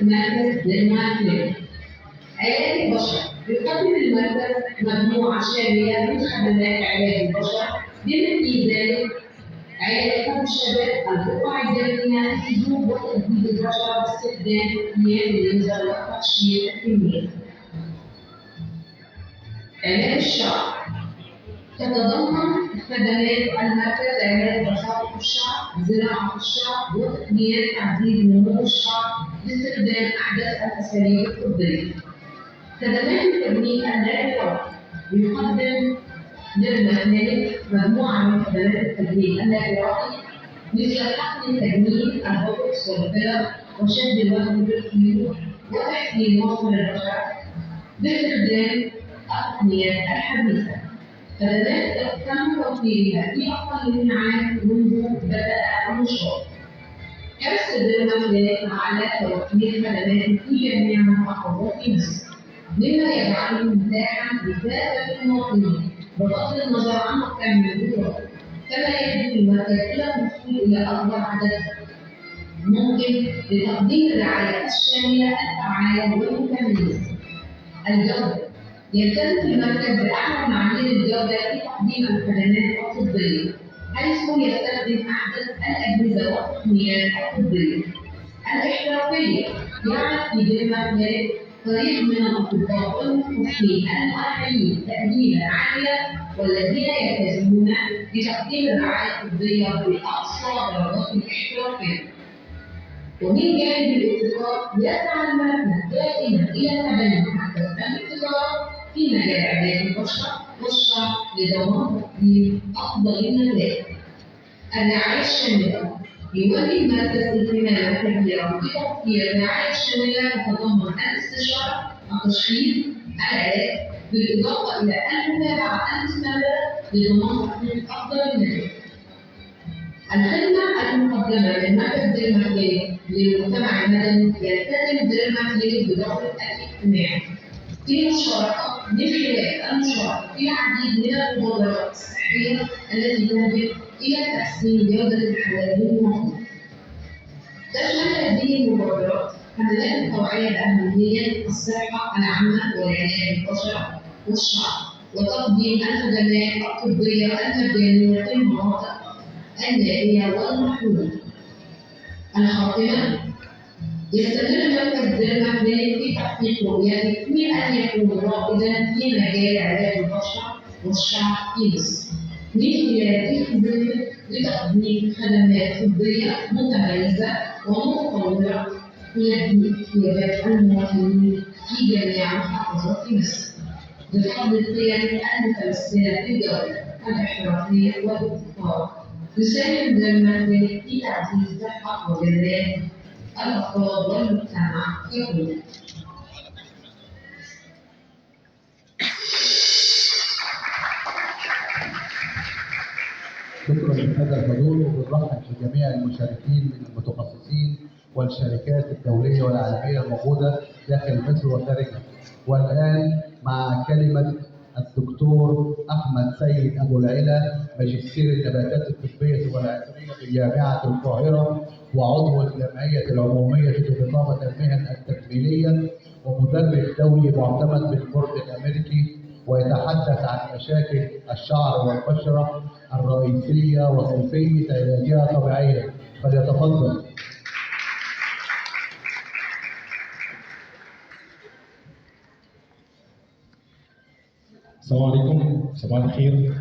مركز للمعلومات. علاج البشر يقدم المركز مجموعة شاملة من خدمات علاج البشر بما في ذلك علاج حب الشباب، البقع الدموية، الحبوب وتجديد البشر باستخدام تقنيات الليزر وتقشير الكميات. علاج الشعر تتضمن خدمات المركز علاج تساقط الشعر، زراعة الشعر وتقنيات تعزيز نمو الشعر باستخدام أحدث الأساليب الطبية. خدمات التجميل اللاجئة يقدم للمهنيين مجموعة من خدمات التجميل اللاجئة مثل حقن تجميل البوتوكس والفيلر وشد الوجه بالخيوط وتحسين مظهر البشرة باستخدام التقنيات الحديثة. خدمات تم توفيرها في أقل من عام منذ بدأ النشاط. حرص الدولة على توفير خدمات في جميع محافظات مصر، مما يجعله متاحا لكافة المواطنين بغض النظر عن مكان الوجود، كما يجب المركز إلى الوصول إلى أكبر عدد ممكن لتقديم الرعاية الشاملة الفعالة والمتميزة. الجودة يلتزم المركز بأعلى معايير الجودة في تقديم الخدمات الطبية، حيث يستخدم أحدث الأجهزة والتقنيات الطبية. الاحترافية يعرف في المركز فريق من الأطباء والمختصين المؤهلين تأهيلا عاليا والذين يلتزمون بتقديم الرعاية الطبية بأقصى درجات الاحترافية. ومن جانب الابتكار يسعى المركز دائما إلى تبني أحدث الابتكارات في مجال علاج البشرة والشعر لضمان تقديم أفضل النتائج. الرعاية الشاملة يولي المركز اهتماما كبيرا بتوفير الرعاية الشاملة تتضمن الاستشارة، التشخيص، العلاج، بالإضافة إلى المتابعة المستمرة لضمان تحقيق أفضل النتائج. الخدمة المقدمة من مركز ديرما للمجتمع المدني يلتزم ديرما بدور الاجتماعي في مشاركة من خلال المشاركة في العديد من المبادرات الصحية التي تهدف إلى تحسين جودة الحياة للمواطنين. تشمل هذه المبادرات حملات التوعية بأهمية الصحة العامة وعلاج البشرة والشعر، وتقديم الخدمات الطبية المجانية في المناطق النائية والمحرومة. الخاتمة يستمر مركز ديرما في تحقيق رؤيته في أن يكون رائدا في مجال علاج البشرة والشعر في مصر، من خلال تخطيط لتقديم خدمات طبية متميزة ومتطورة تلبي احتياجات المواطنين في جميع محافظات مصر، بفضل القيم المتمثلة في الجودة، الاحترافية والابتكار. يساهم ديرما في تعزيز صحة وجمال الأفراد والمجتمع ككل. شكرا لهذا الحضور، وبنرحب بجميع المشاركين من المتخصصين والشركات الدوليه والعالميه الموجوده داخل مصر وخارجها. والان مع كلمه الدكتور احمد سيد ابو العلا، ماجستير النباتات الطبيه والعطريه بجامعه القاهره وعضو الجمعيه العموميه لنقابه المهن التكميليه ومدرب دولي معتمد بالبورد الامريكي، ويتحدث عن مشاكل الشعر والبشرة الرئيسية وكيفية علاجها طبيعيا. فليتفضل. السلام عليكم، صباح الخير.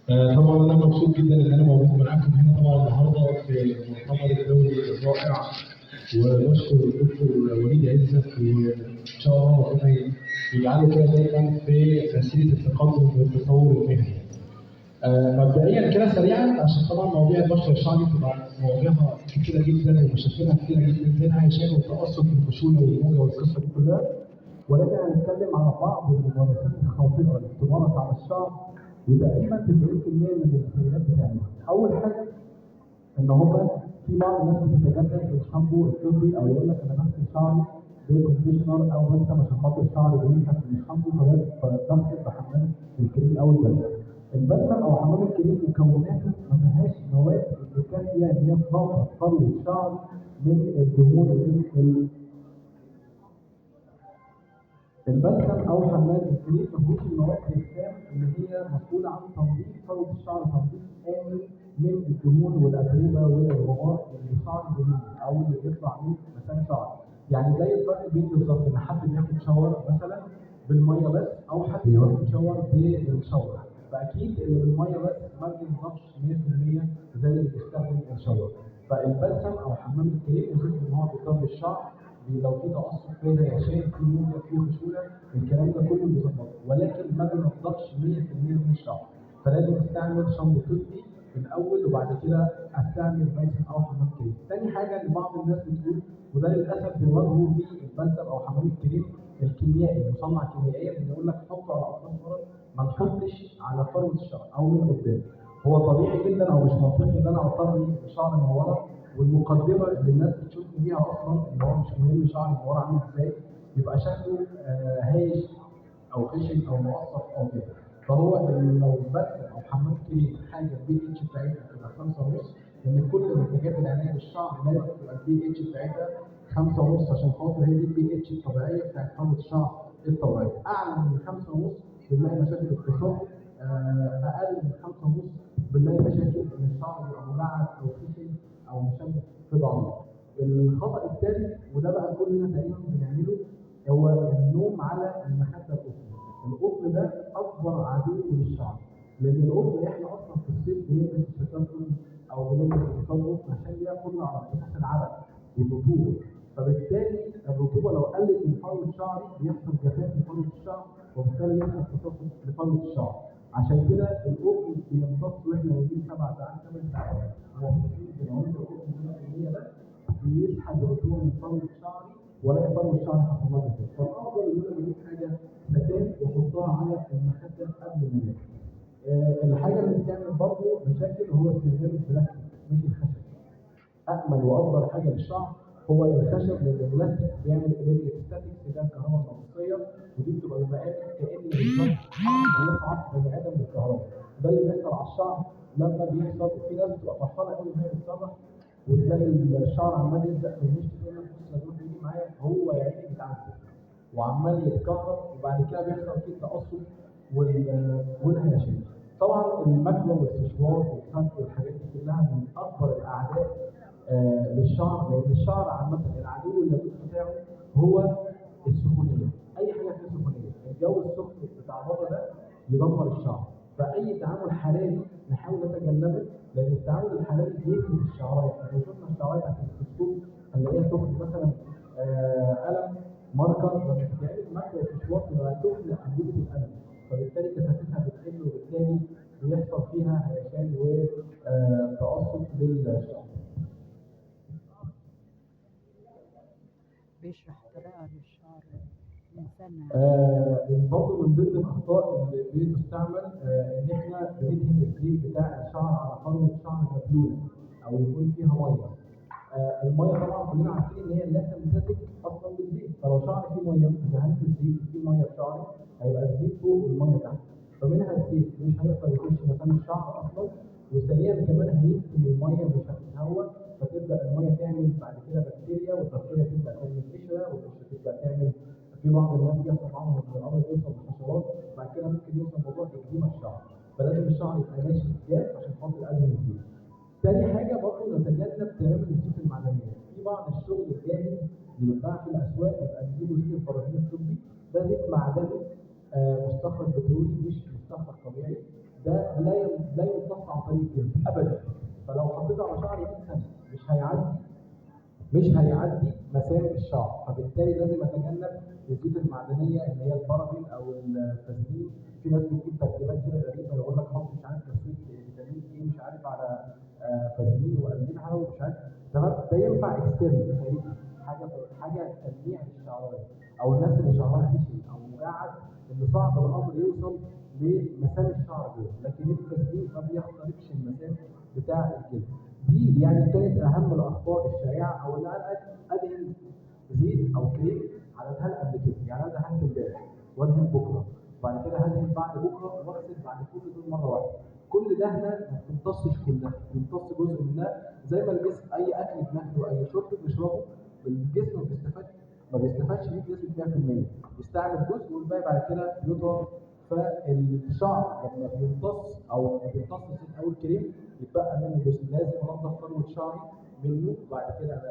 طبعا انا مبسوط جدا ان انا موجود معاكم هنا طبعا النهارده في المؤتمر الدولي الرائع، ونشكر الدكتور وليد عزت، وان شاء الله ربنا يجعله كده دايما في مسيره التقدم والتطور المهني. مبدئيا كده سريعا، عشان طبعا مواضيع البشره الشعري بتبقى مواضيعها كتيره جدا ومشاكلها كتيره جدا، منها هشام والتقصف والخشونه والموجه والقصه دي كلها، ولكن هنتكلم على بعض الممارسات الخاطئه اللي بتمارس على الشعر، وتقريبا 90% من السيدات بتعملها. اول حاجه ان هم في بعض الناس بتتجنب الشامبو الطبي، او يقول لك انا بغسل شعري بالكونديشنر او بنسى عشان خاطر شعري بينشف من الشامبو، فبغسل بحمام الكريم او البلسم. البلسم او حمام الكريم مكوناته ما فيهاش مواد اللي كافيه ان هي تنظف طرو الشعر من الدهون البلسم او حمام الكريم ما فيهوش المواد الخام اللي هي مسؤوله عن تنظيف فروه الشعر تنظيف آمن من الدهون والاتربه والغبار اللي الشعر بيجيبه او اللي بيطلع من مسام شعر. يعني زي الفرق بين بالظبط ان حد بياخد شاور مثلا بالميه بس او حد بياخد شاور بالشاور، فاكيد اللي بالميه بس ما بينضفش 100% زي اللي بيستخدم الشاور. فالبلسم او حمام الكريم وظيفته ان هو بيطري الشعر، لو في تقصف في هشاشات في موجه في خشونه الكلام ده كله بيظبط، ولكن ما بينضفش 100% من الشعر. فلازم استعمل شامبو طبي الاول وبعد كده استعمل بلسم او حمام كريم. تاني حاجه اللي بعض الناس بتقول وده للاسف بنواجهه في البلسم او حمام الكريم الكيميائي المصنع كيميائيا، بيقول لك حطه على اطراف فرد ما نحطش على فروه الشعر او من قدام. هو طبيعي جدا او مش منطقي ان انا اطري الشعر من ورا، والمقدمه اللي الناس بتشوفني بيها اصلا ان هو مش مهم شعري من ورا عامل ازاي، يبقى شكله هايش او خشن او مقصف او كده. فهو لو بلسم او حمام كريم حاجه البي اتش بتاعتها تبقى 5.5، لان كل منتجات العنايه بالشعر لازم تبقى البي اتش بتاعتها 5.5 عشان خاطر هي دي البي اتش الطبيعيه بتاعت فروه الشعر الطبيعيه. اعلى من 5.5 بنلاقي مشاكل اتصال، اقل من 5.5 بنلاقي مشاكل ان الشعر بيبقى مجعد او خشن او مشبك في بعضه. الخطا الثالث وده بقى كلنا تقريبا بنعمله هو النوم على المخده القطن. القطن ده اكبر عدو للشعر، لان القطن احنا اصلا في الصيف بنلبس تيشيرتات قطن او بنلبس قمصان قطن عشان ليها قدره على امتصاص العرق والرطوبه، فبالتالي الرطوبه لو قلت من فروه شعري بيحصل جفاف لفروه الشعر وبالتالي يحصل تساقط لفروه الشعر. عشان كده القطن بيمتص واحنا نايمين 7 ساعات 8 ساعات ومبسوطين بالعنصر القطن 100% ده بيسحب الرطوبه من فروه شعري ولا فروه الشعر حصل لها جفاف. فالافضل ان انا بجيب حاجه ستان واحطها على المخده قبل ما انام. الحاجه اللي بتعمل برضه مشاكل هو استخدام البلاستيك مش الخشب. أأمن وأفضل حاجة للشعر هو الخشب، لأن البلاستيك بيعمل إلكتريك ده الكهرباء المغناطيسية، ودي بتبقى بمقام كأن بالظبط بيصعد بني آدم بالكهرباء. ده اللي بيحصل على الشعر لما بيحصل في ناس بتبقى فرحانة قوي وهي بتسرح وتلاقي الشعر عمال يلزق في المشط تقول لك بص لما يجي معايا هو يا عيني بيتعذب وعمال يتكهرب وبعد كده بيحصل فيه التقصف والهشاشات. طبعا المكوى والسشوار والفك والحاجات دي كلها من اكبر الاعداء للشعر، لان الشعر عامه العدو اللدود بتاعه هو السخونيه. اي حاجه فيها سخونيه، الجو السخن بتاع بره ده يدمر الشعر، فاي تعامل حراري نحاول نتجنبه، لان التعامل الحراري بيفرد الشعرايه. احنا لو شفنا الشعرايه تحت الميكروسكوب هنلاقيها تخن مثلا قلم ماركر، لما بتتعمل مكوى وسشوار بتبقى تخن انبوبه القلم، فبالتالي كثافتها بتقل وبالتالي بيحصل فيها هيشان وتقصف للشعر. بيشرح طريقة للشعر الإنسان. برضه من ضمن الأخطاء اللي بتستعمل إن إحنا بندهن الزيت بتاع الشعر على فروة شعر مبلولة أو يكون فيها مية. المية طبعا كلنا عارفين إن هي لا تمتزج أصلا بالزيت، فلو شعري فيه مية دهنت الزيت فيه مية في شعري هيبقى الزيت فوق والمية تحت، فمنها الزيت مش هيقدر يخش مسام الشعر أصلا، وثانيا كمان هيقفل المية مش هتتهوى، فتبدا الميه تعمل بعد كده بكتيريا والبكتيريا تبدا تعمل قشره والقشره تبدا تعمل في بعض الناس بيحصل معاهم ان الامر يوصل لحشرات، بعد كده ممكن يوصل موضوع اكزيما الشعر، فلازم الشعر يبقى ماشي جاف عشان خاطر ادهن الزيت. تاني حاجه برضه نتجنب تماما الزيوت المعدنيه. في بعض الشغل الجاهز اللي بيتباع في الاسواق بيبقى بيجيبوا زيت الفرازين الطبي، ده زيت معدني مستخرج بترولي مش مستخرج طبيعي، ده لا يمتص عن طريق الجلد ابدا، فلو حطيته على شعري 100 سنه مش هيعدي مسام الشعر، فبالتالي لازم اتجنب الزيوت المعدنيه اللي هي البارابين او الفازلين. في ناس بتجيب تركيبات كده غريبه يقول لك حط مش عارف كبسوله فيتامين ايه مش عارف على فازلين وقلبها ومش عارف تمام، ده ينفع اكسترن خارجي حاجه تلميع للشعرايه، او الناس اللي شعرها خشن او مجعد اللي صعب الامر يوصل لمسام الشعر دول، لكن الفازلين ما بيخترقش المسام بتاع الجلد. دي يعني كانت اهم الاخطاء الشائعه، او ان انا ادهن زيت او كريم على دهان قبل كده، يعني انا دهنت امبارح وادهن بكره وبعد كده هدهن بعد بكره واغسل بعد كل دول مره واحده. كل دهنه ما بتمتصش كلها، بتمتص جزء منها، زي ما الجسم اي اكل بناكله اي شرب بنشربه الجسم بيستفاد ما بيستفادش بيه بنسبه 100%، بيستعمل جزء والباقي بعد كده بيضرب. فالشعر لما بيمتص او لما بيمتص الزيت او الكريم يتبقى منه جزء، لازم انضف فروه شعري منه، وبعد كده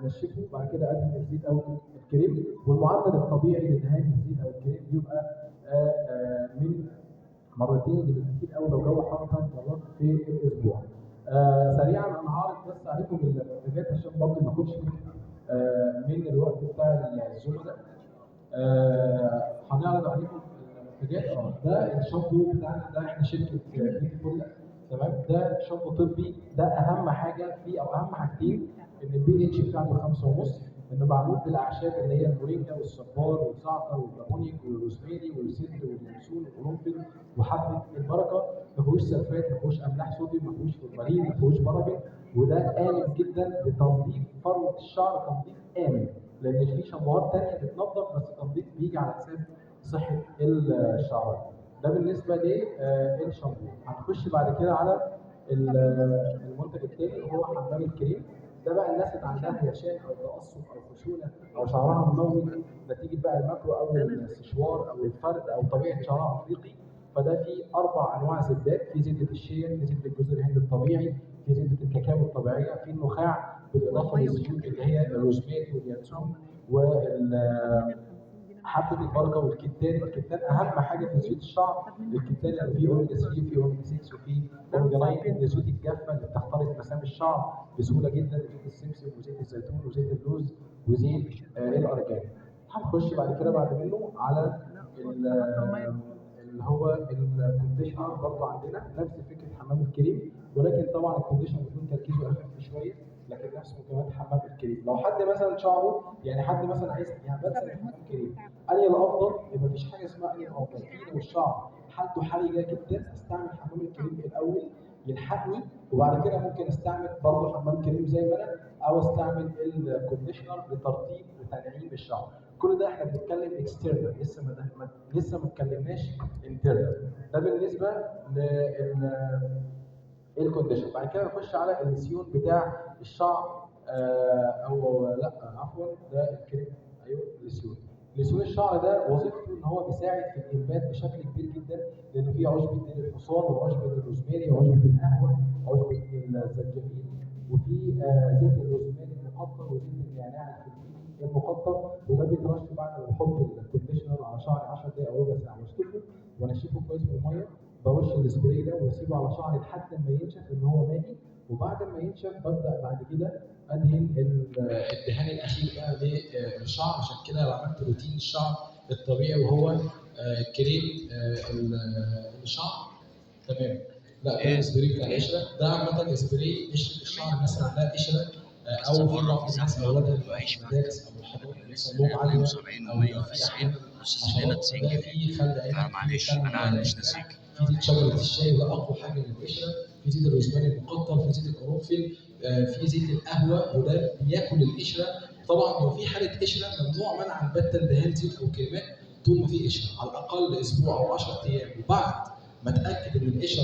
انشفه، وبعد كده ادهن الزيت او الكريم. والمعدل الطبيعي لدهان الزيت او الكريم بيبقى من مرتين بالكثير قوي لو جو حر 3 مرات في الاسبوع. سريعا انا هعرض بس عليكم المنتجات عشان برضه ما اخدش من الوقت بتاع الزملاء. هنعرض عليكم المنتجات. ده الشامبو بتاعنا، ده احنا شركه بيوتيفول، تمام. ده شامبو طبي، ده اهم حاجه فيه او اهم حاجتين ان البي اتش بتاعته 5.5، انه معمول بالاعشاب اللي هي المورينجا والصبار والزعتر والليمونيك والروزميري والسدر واليانسون والقرنفل وحبه البركه. ما فيهوش سلفات، ما فيهوش املاح صوديوم، ما فيهوش فورمالين، ما فيهوش بارابين. وده امن جدا لتنظيف فروه الشعر، تنظيف امن، لان في شامبوهات ثانيه بتنظف بس التنظيف بيجي على حساب صحه الشعر. ده بالنسبه للشامبو. هنخش بعد كده على المنتج الثاني هو حمام الكريم. ده بقى الناس اللي عندها هيشان او تقصف او خشونه او شعرها مموج نتيجه بقى الماكرو او السشوار او الفرد او طبيعه شعرها افريقي. فده فيه 4 انواع زبدات، في زبده الشيا، في زبده جوز الهند الطبيعي، في زبده الكاكاو الطبيعيه، في النخاع، بالاضافه للزيوت اللي هي الروزميري واليانسون حبه البركه والكتان. الكتان اهم حاجه في زيوت الشعر، الكتان لان فيه اوميجا 3 وفيه اوميجا 6 وفيه اوميجا 9 من الزيوت الجافه اللي بتخترق مسام الشعر بسهوله جدا، زيت السمسم وزيت الزيتون وزيت اللوز وزيت الارجان. هنخش بعد كده بعد منه على اللي هو الكونديشنر. برضه عندنا نفس فكره حمام الكريم، ولكن طبعا الكونديشنر بيكون تركيزه اخف شويه، لكن نفس مكونات حمام الكريم. لو حد مثلا شعره يعني حد مثلا عايز يعني بس حمام الكريم، انهي الافضل؟ مفيش حاجه اسمها انهي الافضل. في لو الشعر حالته حرجه جدا استعمل حمام الكريم الاول يلحقني، وبعد كده ممكن استعمل برضه حمام كريم زي ما انا، او استعمل الكونديشنر لترطيب وتنعيم الشعر. كل ده احنا بنتكلم اكسترنال، لسه ما اتكلمناش انترنال. ده بالنسبه الكونديشن. بعد كده نخش على الليسيون بتاع الشعر. او لا عفوا، ده الكريم. ايوه الليسيون. لسيون الشعر ده وظيفته ان هو بيساعد في الانبات بشكل كبير جدا، لانه فيه عشبه الحصان وعشبه الروزماري وعشبه القهوه وعشبه الزنجبيل، وفي زيت الروزماري المقطر وزيت النعناع الفلفلي المقطر. وده بيترش بعد ما بحط الكونديشنر على شعري 10 دقائق او ربع ساعه واشطفه وانشفه كويس بالميه. برش السبراي ده واسيبه على شعري لحد ما ينشف ان هو مائي، وبعد ما ينشف ببدا بعد كده ادهن الدهان الاخير بقى للشعر. عشان كده لو عملت روتين الشعر الطبيعي وهو كريم الشعر، تمام. لا ده السبراي بتاع القشره، ده عامه سبراي قشره الشعر. الناس اللي عندها قشره او في بعض الناس اولادها في المدارس او الحضانات بيحصل لهم عاليه او في احيانا في خل عين، معلش انا مش ناسيك. في زيت شجره الشاي ده اقوى حاجه للقشره، في زيت الروزماري المقطر، في زيت القرنفل، في زيت القهوه وده بياكل القشره. طبعا لو في حاله قشره ممنوع منعا باتا دهان زيت او كريمات طول ما في قشره، على الاقل اسبوع او 10 ايام، وبعد ما اتاكد ان القشره